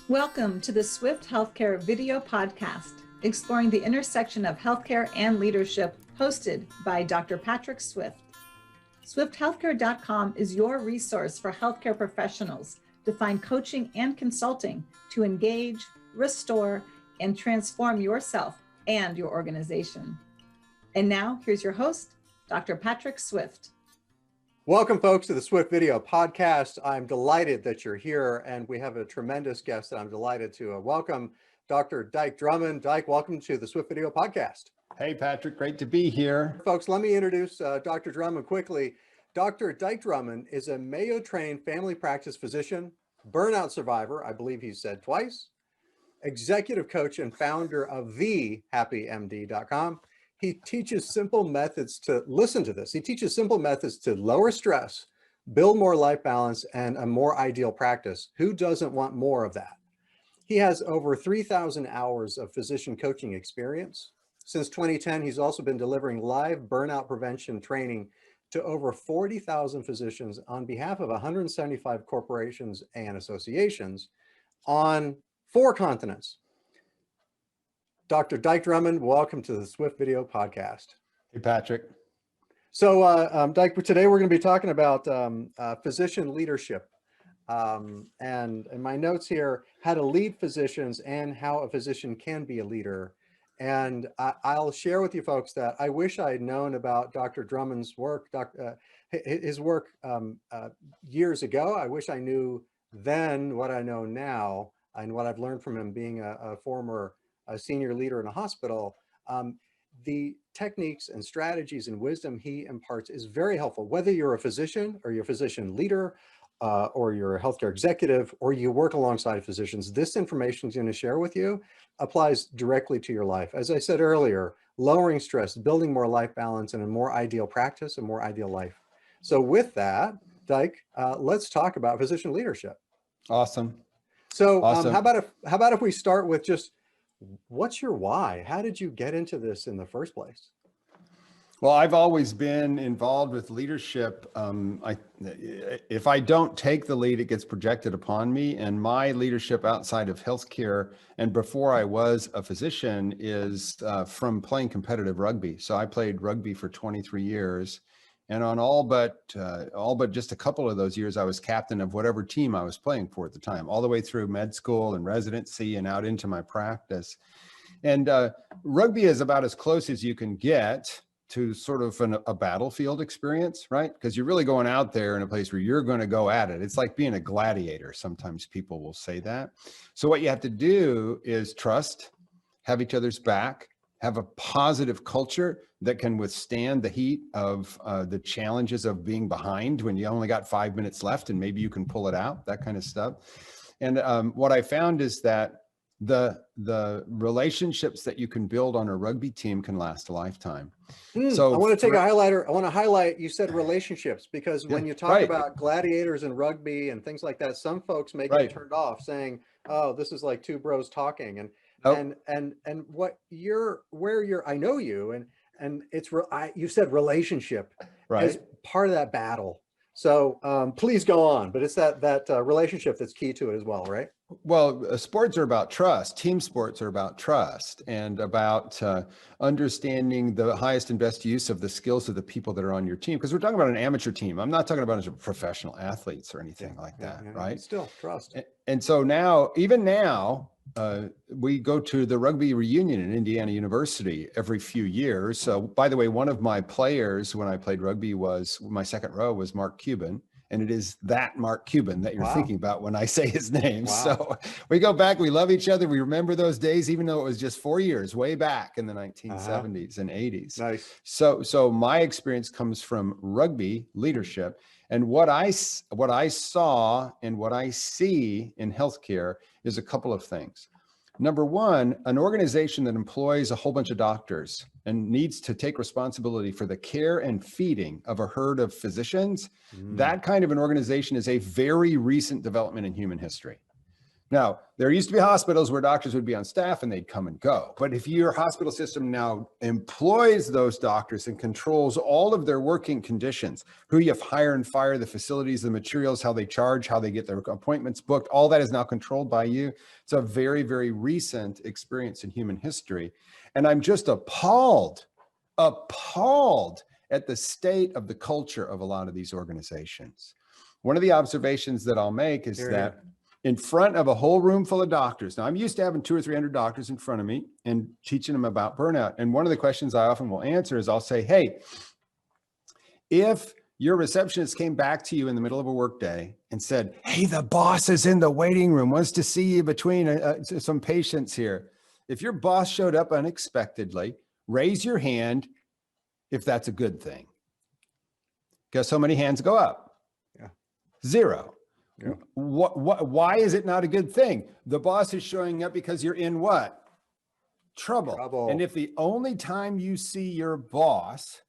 Welcome to the Swift Healthcare video podcast, exploring the intersection of healthcare and leadership, hosted by Dr. Patrick Swift. SwiftHealthcare.com is your resource for healthcare professionals to find coaching and consulting to engage, restore, and transform yourself and your organization. And now, here's your host, Dr. Patrick Swift. Welcome, folks, to the Swift Video Podcast. I'm delighted that you're here, and we have a tremendous guest that I'm delighted to welcome, Dr. Dike Drummond. Dike, welcome to the Swift Video Podcast. Hey, Patrick, great to be here. Folks, let me introduce Dr. Drummond quickly. Dr. Dike Drummond is a Mayo-trained family practice physician, burnout survivor, I believe he said twice, executive coach and founder of thehappymd.com. He teaches simple methods to, listen to this, he teaches simple methods to lower stress, build more life balance, and a more ideal practice. Who doesn't want more of that? He has over 3,000 hours of physician coaching experience. Since 2010, he's also been delivering live burnout prevention training to over 40,000 physicians on behalf of 175 corporations and associations on 4 continents. Dr. Dike Drummond, welcome to the Swift Video Podcast. Hey, Patrick. So, Dike, today we're going to be talking about physician leadership. And in my notes here, how to lead physicians and how a physician can be a leader. And I'll share with you folks that I wish I had known about Dr. Drummond's work, his work years ago. I wish I knew then what I know now and what I've learned from him being a former senior leader in a hospital. The techniques and strategies and wisdom he imparts is very helpful, whether you're a physician or you're a physician leader or you're a healthcare executive or you work alongside physicians. This information he's going to share with you applies directly to your life. As I said earlier, lowering stress, building more life balance, and a more ideal practice, a more ideal life. So with that, Dike, let's talk about physician leadership. Awesome. So awesome. How about if we start with just, what's your why? How did you get into this in the first place? Well, I've always been involved with leadership. If I don't take the lead, it gets projected upon me. And my leadership outside of healthcare and before I was a physician is from playing competitive rugby. So I played rugby for 23 years. And on all but just a couple of those years, I was captain of whatever team I was playing for at the time, all the way through med school and residency and out into my practice. And rugby is about as close as you can get to sort of a battlefield experience, right? Because you're really going out there in a place where you're going to go at it. It's like being a gladiator. Sometimes people will say that. So what you have to do is trust, have each other's back, have a positive culture that can withstand the heat of the challenges of being behind when you only got 5 minutes left and maybe you can pull it out, that kind of stuff. And what I found is that the relationships that you can build on a rugby team can last a lifetime. So I want to take a highlighter. I want to highlight, you said relationships, because when you talk about gladiators and rugby and things like that, some folks may get turned off saying, oh, this is like two bros talking. And what I know you, and it's you said relationship as part of that battle. So please go on, but it's that relationship that's key to it as well, right? Well, sports are about trust. Team sports are about trust and about understanding the highest and best use of the skills of the people that are on your team. Because we're talking about an amateur team. I'm not talking about professional athletes or anything like that, right? Still trust. And so even now, we go to the rugby reunion in Indiana University every few years. So by the way, one of my players when I played rugby my second row was Mark Cuban. And it is that Mark Cuban that you're thinking about when I say his name. Wow. So we go back, we love each other. We remember those days, even though it was just 4 years, way back in the 1970s and 80s. Nice. So my experience comes from rugby leadership. And what I saw and what I see in healthcare is a couple of things. Number one, an organization that employs a whole bunch of doctors and needs to take responsibility for the care and feeding of a herd of physicians, that kind of an organization is a very recent development in human history. Now, there used to be hospitals where doctors would be on staff and they'd come and go. But if your hospital system now employs those doctors and controls all of their working conditions, who you hire and fire, the facilities, the materials, how they charge, how they get their appointments booked, all that is now controlled by you. It's a very, very recent experience in human history. And I'm just appalled at the state of the culture of a lot of these organizations. One of the observations that I'll make is that in front of a whole room full of doctors. Now, I'm used to having 200 or 300 doctors in front of me and teaching them about burnout. And one of the questions I often will answer is I'll say, hey, if your receptionist came back to you in the middle of a workday and said, hey, the boss is in the waiting room, wants to see you between some patients here. If your boss showed up unexpectedly, raise your hand if that's a good thing. Guess how many hands go up? Yeah. 0. Yeah. Why is it not a good thing? The boss is showing up because you're in what? Trouble. And if the only time you see your boss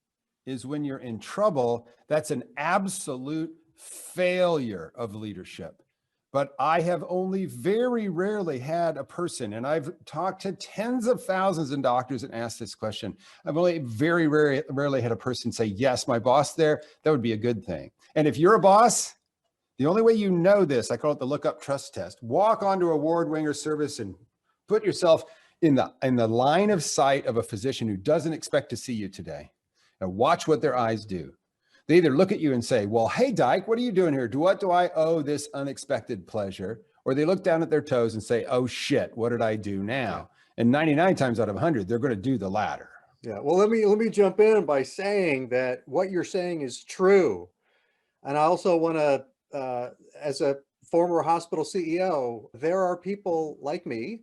is when you're in trouble, that's an absolute failure of leadership. But I have only very rarely had a person, and I've talked to tens of thousands of doctors and asked this question. I've only very rarely had a person say, yes, my boss there, that would be a good thing. And if you're a boss, the only way you know this, I call it the look up trust test. Walk onto a ward wing or service and put yourself in the line of sight of a physician who doesn't expect to see you today. And watch what their eyes do. They either look at you and say, well, hey, Dike, what are you doing here? What do I owe this unexpected pleasure? Or they look down at their toes and say, oh shit, what did I do now? And 99 times out of 100, they're going to do the latter. Yeah. Well, let me jump in by saying that what you're saying is true. And I also want to, as a former hospital CEO, there are people like me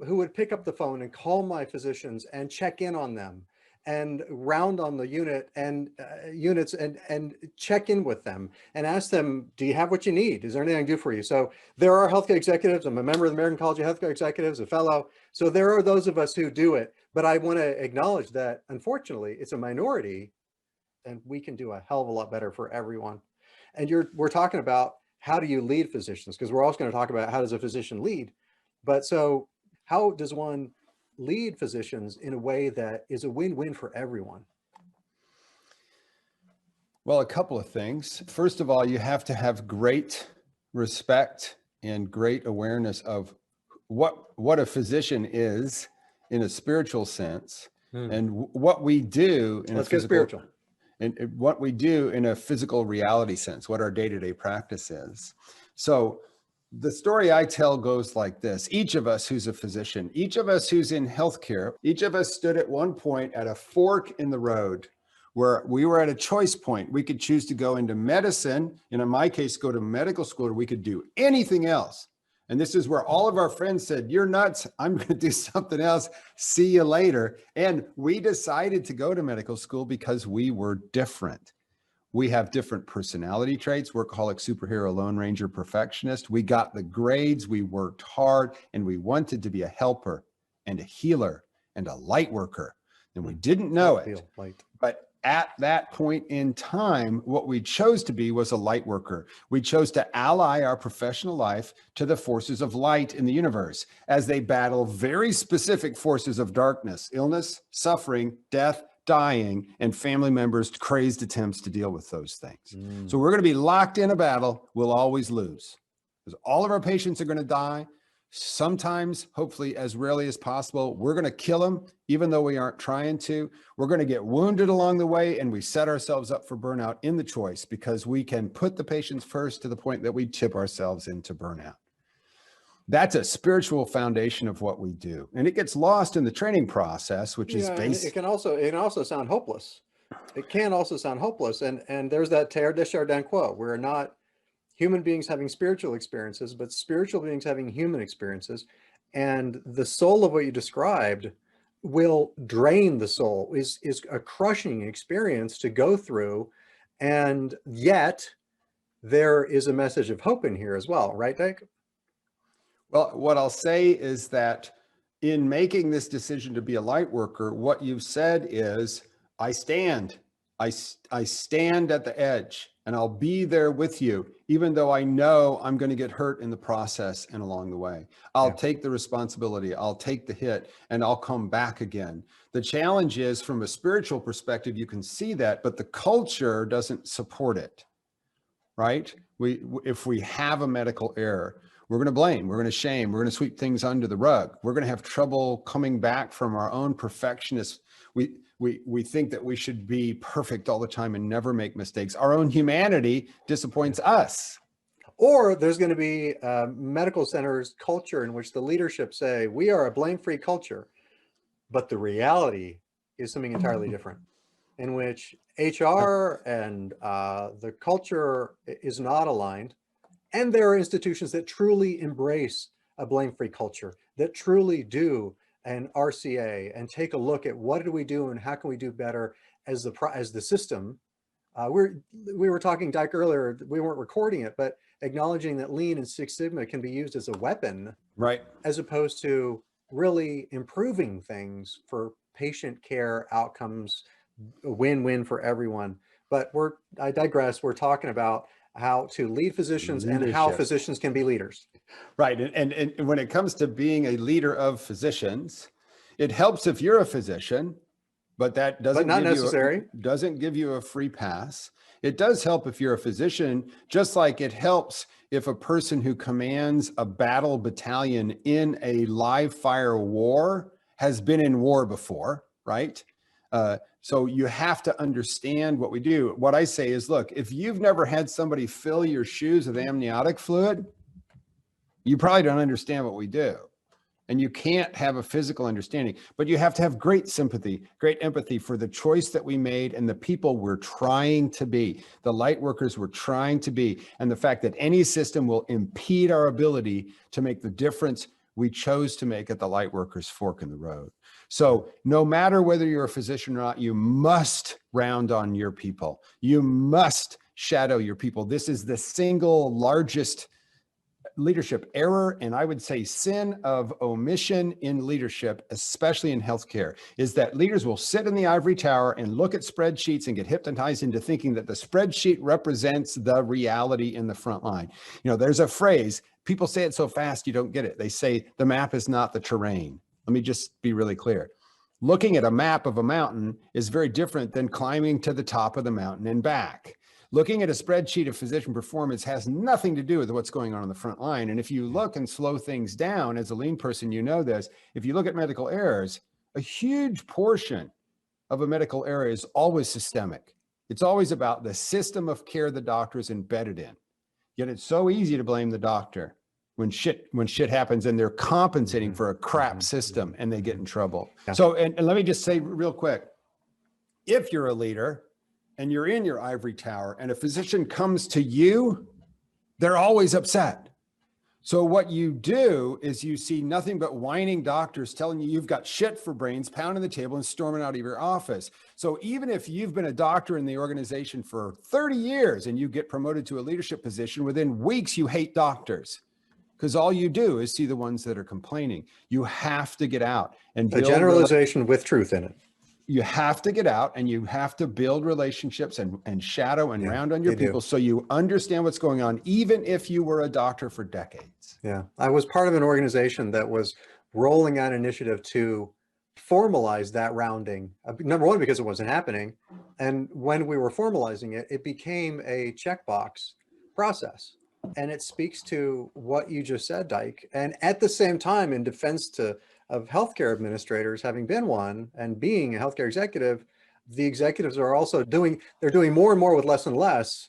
who would pick up the phone and call my physicians and check in on them and round on the units and check in with them and ask them, do you have what you need? Is there anything I can do for you? So there are healthcare executives. I'm a member of the American College of Healthcare Executives, a fellow. So there are those of us who do it, but I want to acknowledge that unfortunately it's a minority and we can do a hell of a lot better for everyone. And we're talking about how do you lead physicians? Because we're also going to talk about how does a physician lead, but so how does one lead physicians in a way that is a win-win for everyone? Well, a couple of things. First of all, you have to have great respect and great awareness of what a physician is in a spiritual sense, and what we do in Let's get spiritual. And what we do in a physical reality sense, what our day-to-day practice is. So the story I tell goes like this. Each of us who's a physician, each of us who's in healthcare, each of us stood at one point at a fork in the road where we were at a choice point. We could choose to go into medicine, and in my case, go to medical school, or we could do anything else. And this is where all of our friends said, you're nuts. I'm going to do something else. See you later. And we decided to go to medical school because we were different. We have different personality traits, workaholic, superhero, Lone Ranger, perfectionist. We got the grades, we worked hard, and we wanted to be a helper and a healer and a light worker. And we didn't know it. But at that point in time, what we chose to be was a light worker. We chose to ally our professional life to the forces of light in the universe as they battle very specific forces of darkness, illness, suffering, death, dying, and family members' crazed attempts to deal with those things. So we're going to be locked in a battle. We'll always lose because all of our patients are going to die. Sometimes, hopefully as rarely as possible, we're going to kill them, even though we aren't trying to. We're going to get wounded along the way, and we set ourselves up for burnout in the choice because we can put the patients first to the point that we tip ourselves into burnout. That's a spiritual foundation of what we do. And it gets lost in the training process, which is basic. It can also sound hopeless. It can also sound hopeless. And there's that Teilhard de Chardin quote, we're not human beings having spiritual experiences, but spiritual beings having human experiences. And the soul of what you described will drain the soul, is a crushing experience to go through. And yet there is a message of hope in here as well, right, Dike? Well, what I'll say is that in making this decision to be a light worker, what you've said is, I stand at the edge. and I'll be there with you, even though I know I'm going to get hurt in the process and along the way. I'll take the responsibility, I'll take the hit, and I'll come back again. The challenge is, from a spiritual perspective, you can see that, but the culture doesn't support it, right? If we have a medical error, we're going to blame, we're going to shame, we're going to sweep things under the rug. We're going to have trouble coming back from our own perfectionist. We think that we should be perfect all the time and never make mistakes. Our own humanity disappoints us. Or there's going to be medical centers culture in which the leadership say, we are a blame-free culture, but the reality is something entirely different, in which HR and the culture is not aligned. And there are institutions that truly embrace a blame-free culture, that truly do an RCA and take a look at what do we do and how can we do better as the system. We were talking, Dike, earlier, we weren't recording it, but acknowledging that Lean and Six Sigma can be used as a weapon, right? As opposed to really improving things for patient care outcomes, win-win for everyone. But I digress. We're talking about how to lead physicians and how physicians can be leaders. Right. And when it comes to being a leader of physicians, it helps if you're a physician, but that doesn't doesn't give you a free pass. It does help if you're a physician, just like it helps if a person who commands a battle battalion in a live fire war has been in war before, right? So you have to understand what we do. What I say is, look, if you've never had somebody fill your shoes with amniotic fluid, you probably don't understand what we do. And you can't have a physical understanding, but you have to have great sympathy, great empathy for the choice that we made and the people we're trying to be, the light workers we're trying to be, and the fact that any system will impede our ability to make the difference we chose to make at the light workers' fork in the road. So no matter whether you're a physician or not, you must round on your people. You must shadow your people. This is the single largest leadership error, and I would say sin of omission in leadership, especially in healthcare, is that leaders will sit in the ivory tower and look at spreadsheets and get hypnotized into thinking that the spreadsheet represents the reality in the front line. You know, there's a phrase, people say it so fast you don't get it. They say the map is not the terrain. Let me just be really clear. Looking at a map of a mountain is very different than climbing to the top of the mountain and back. Looking at a spreadsheet of physician performance has nothing to do with what's going on the front line. And if you look and slow things down, as a lean person, you know this, if you look at medical errors, a huge portion of a medical error is always systemic. It's always about the system of care the doctor is embedded in. Yet it's so easy to blame the doctor when shit happens and they're compensating for a crap system and they get in trouble. So, and let me just say real quick, if you're a leader and you're in your ivory tower and a physician comes to you, they're always upset. So what you do is you see nothing but whining doctors telling you you've got shit for brains, pounding the table and storming out of your office. So even if you've been a doctor in the organization for 30 years and you get promoted to a leadership position, within weeks you hate doctors because all you do is see the ones that are complaining. You have to get out and build a generalization with truth in it. You have to get out and you have to build relationships and shadow and round on your people so you understand what's going on, even if you were a doctor for decades. Yeah, I was part of an organization that was rolling out an initiative to formalize that rounding. Number one, because it wasn't happening. And when we were formalizing it, it became a checkbox process. And it speaks to what you just said, Dike. And at the same time, in defense of healthcare administrators, having been one and being a healthcare executive, the executives are also doing more and more with less and less,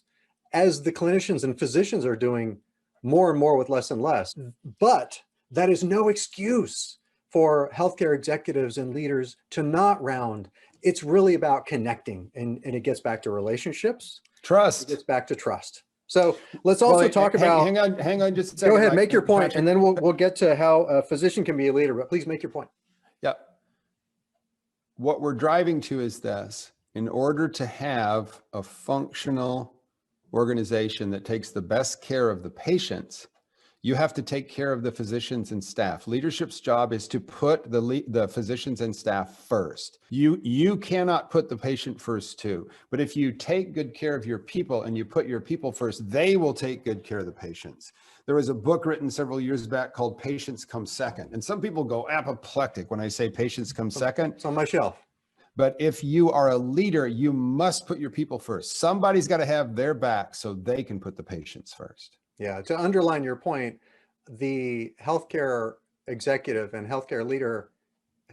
as the clinicians and physicians are doing more and more with less and less. But that is no excuse for healthcare executives and leaders to not round. It's really about connecting, and it gets back to relationships. Trust. It gets back to trust. So let's also talk about. Hang on just a second. Go ahead, make your point, and then we'll get to how a physician can be a leader. But please make your point. Yeah. What we're driving to is this: in order to have a functional organization that takes the best care of the patients, You have to take care of the physicians and staff. Leadership's job is to put the physicians and staff first. You cannot put the patient first too, but if you take good care of your people and you put your people first, they will take good care of the patients. There was a book written several years back called Patients Come Second. And some people go apoplectic when I say patients come second. It's on my shelf. But if you are a leader, you must put your people first. Somebody's got to have their back so they can put the patients first. Yeah, to underline your point, the healthcare executive and healthcare leader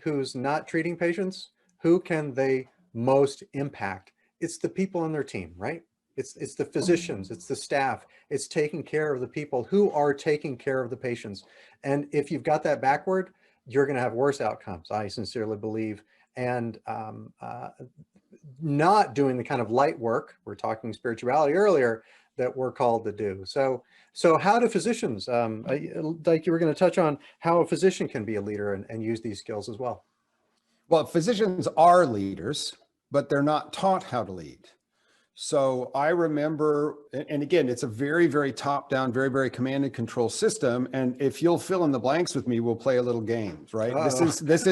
who's not treating patients, who can they most impact? It's the people on their team, right? It's the physicians, it's the staff, it's taking care of the people who are taking care of the patients. And if you've got that backward, you're going to have worse outcomes, I sincerely believe. And not doing the kind of light work, we're talking spirituality earlier, that we're called to do. So how do physicians, Dike, you were going to touch on how a physician can be a leader and use these skills as well. Well, physicians are leaders, but they're not taught how to lead. So I remember, and again, it's a very, very top-down, very, very command and control system. And if you'll fill in the blanks with me, we'll play a little games, right? Uh-oh. This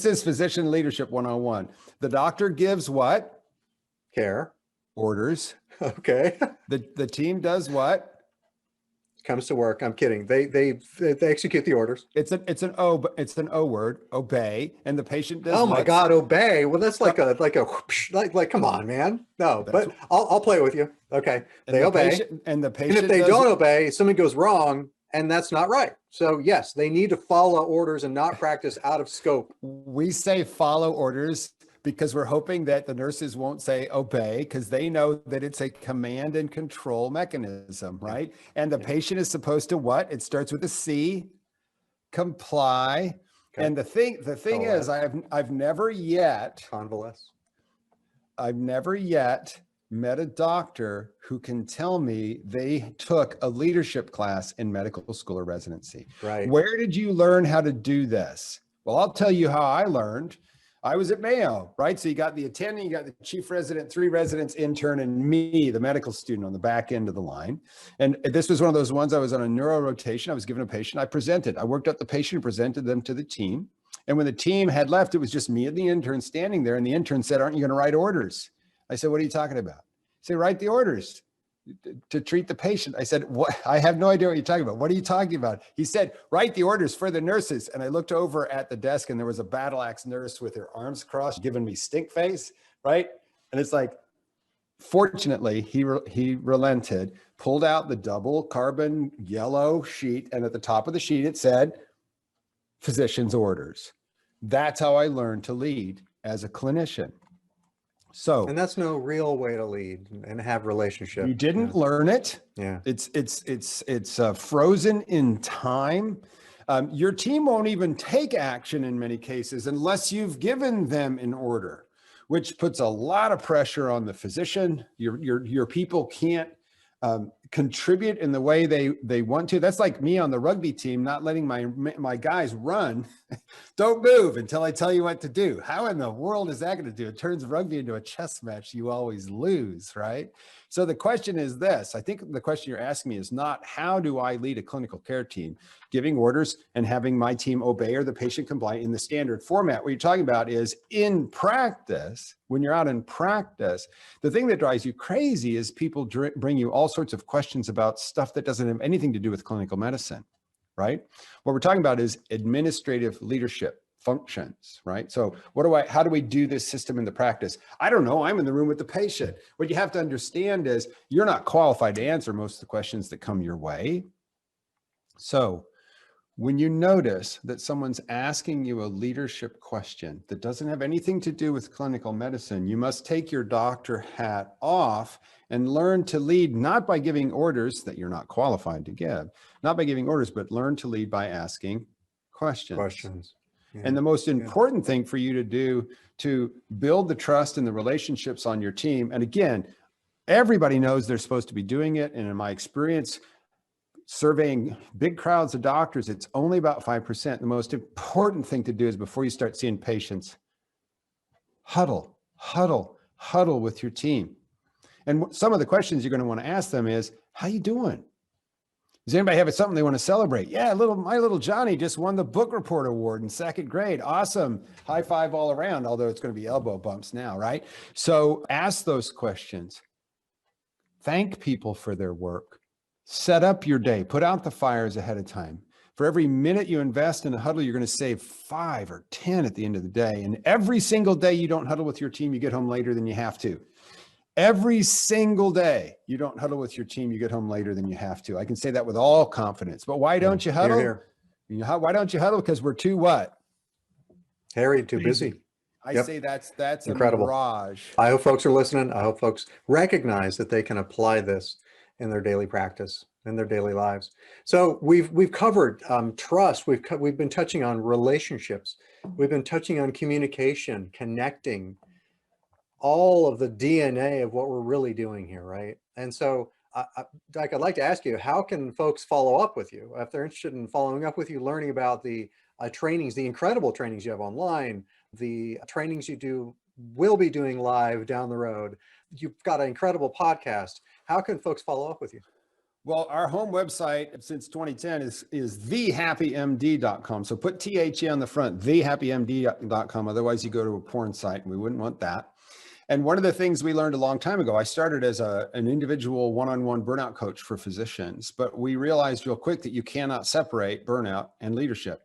is physician leadership 101. The doctor gives what? Care. Orders. Okay. The team does what? Comes to work. I'm kidding. They execute the orders. It's an O word, obey, and the patient does. Oh my God, obey. Well, that's like come on, man. No, but I'll play with you. Okay. They obey. And the patient. And if they don't obey, something goes wrong, and that's not right. So yes, they need to follow orders and not practice out of scope. We say follow orders because we're hoping that the nurses won't say obey, because they know that it's a command and control mechanism, right? And the patient is supposed to what? It starts with a C, comply. Okay. And the thing is, I've never yet convalesce. I've never yet met a doctor who can tell me they took a leadership class in medical school or residency. Right. Where did you learn how to do this? Well, I'll tell you how I learned. I was at Mayo, right? So you got the attending, you got the chief resident, 3 residents, intern, and me, the medical student on the back end of the line. And this was one of those ones. I was on a neuro rotation. I was given a patient. I presented. I worked up the patient and presented them to the team. And when the team had left, it was just me and the intern standing there. And the intern said, "Aren't you going to write orders?" I said, "What are you talking about?" He said, "Write the orders to treat the patient." I said, "What? I have no idea what you're talking about. What are you talking about?" He said, "Write the orders for the nurses." And I looked over at the desk and there was a battle axe nurse with her arms crossed, giving me stink face, right? And it's like, fortunately, he relented, pulled out the double carbon yellow sheet. And at the top of the sheet, it said, physician's orders. That's how I learned to lead as a clinician. So, and that's no real way to lead and have relationship. You didn't learn it. Yeah. It's frozen in time. Your team won't even take action in many cases unless you've given them an order, which puts a lot of pressure on the physician. Your people can't contribute in the way they want to. That's like me on the rugby team, not letting my guys run. Don't move until I tell you what to do. How in the world is that going to do? It turns rugby into a chess match. You always lose, right? So the question is this. I think the question you're asking me is not how do I lead a clinical care team, giving orders and having my team obey or the patient comply in the standard format. What you're talking about is in practice, when you're out in practice, the thing that drives you crazy is people bring you all sorts of questions about stuff that doesn't have anything to do with clinical medicine, right? What we're talking about is administrative leadership functions, right? So how do we do this system in the practice? I don't know. I'm in the room with the patient. What you have to understand is you're not qualified to answer most of the questions that come your way. So when you notice that someone's asking you a leadership question that doesn't have anything to do with clinical medicine, you must take your doctor hat off and learn to lead, not by giving orders that you're not qualified to give, not by giving orders, but learn to lead by asking questions. Yeah. And the most important thing for you to do to build the trust and the relationships on your team, and again, everybody knows they're supposed to be doing it. And in my experience, surveying big crowds of doctors, it's only about 5%. The most important thing to do is before you start seeing patients, huddle with your team. And some of the questions you're going to want to ask them is, how you doing? Does anybody have something they want to celebrate? Yeah, my little Johnny just won the book report award in 2nd grade. Awesome. High five all around, although it's going to be elbow bumps now, right? So ask those questions. Thank people for their work. Set up your day. Put out the fires ahead of time. For every minute you invest in a huddle, you're going to save 5 or 10 at the end of the day. And every single day you don't huddle with your team, you get home later than you have to. Every single day you don't huddle with your team, you get home later than you have to. I can say that with all confidence. But why don't you huddle? Here. Why don't you huddle? Because we're too what? Harry, too busy. I say that's incredible. A mirage. I hope folks are listening. I hope folks recognize that they can apply this in their daily practice, in their daily lives. So we've covered trust. We've been touching on relationships. We've been touching on communication, connecting, all of the DNA of what we're really doing here, right? And so, Dike, I'd like to ask you, how can folks follow up with you if they're interested in following up with you, learning about the trainings, the incredible trainings you have online, the trainings you will be doing live down the road? You've got an incredible podcast. How can folks follow up with you? Well, our home website since 2010 is thehappymd.com. So put THE on the front, thehappymd.com. Otherwise you go to a porn site and we wouldn't want that. And one of the things we learned a long time ago, I started as an individual one-on-one burnout coach for physicians, but we realized real quick that you cannot separate burnout and leadership.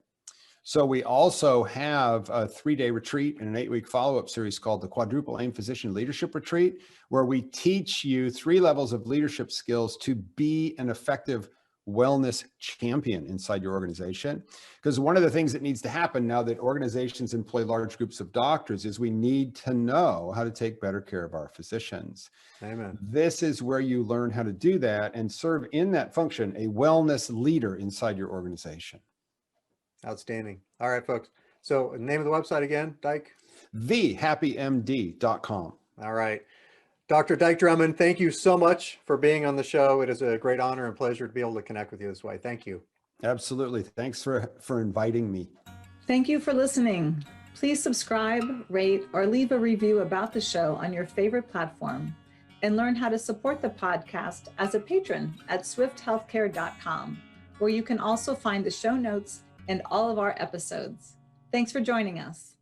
So we also have a 3-day retreat and an 8-week follow-up series called the Quadruple Aim Physician Leadership Retreat, where we teach you 3 levels of leadership skills to be an effective wellness champion inside your organization. Because one of the things that needs to happen now that organizations employ large groups of doctors is we need to know how to take better care of our physicians. Amen. This is where you learn how to do that and serve in that function, a wellness leader inside your organization. Outstanding. All right, folks. So name of the website again, Dike? thehappymd.com. All right. Dr. Dike Drummond, thank you so much for being on the show. It is a great honor and pleasure to be able to connect with you this way. Thank you. Absolutely. Thanks for inviting me. Thank you for listening. Please subscribe, rate, or leave a review about the show on your favorite platform, and learn how to support the podcast as a patron at swifthealthcare.com, where you can also find the show notes and all of our episodes. Thanks for joining us.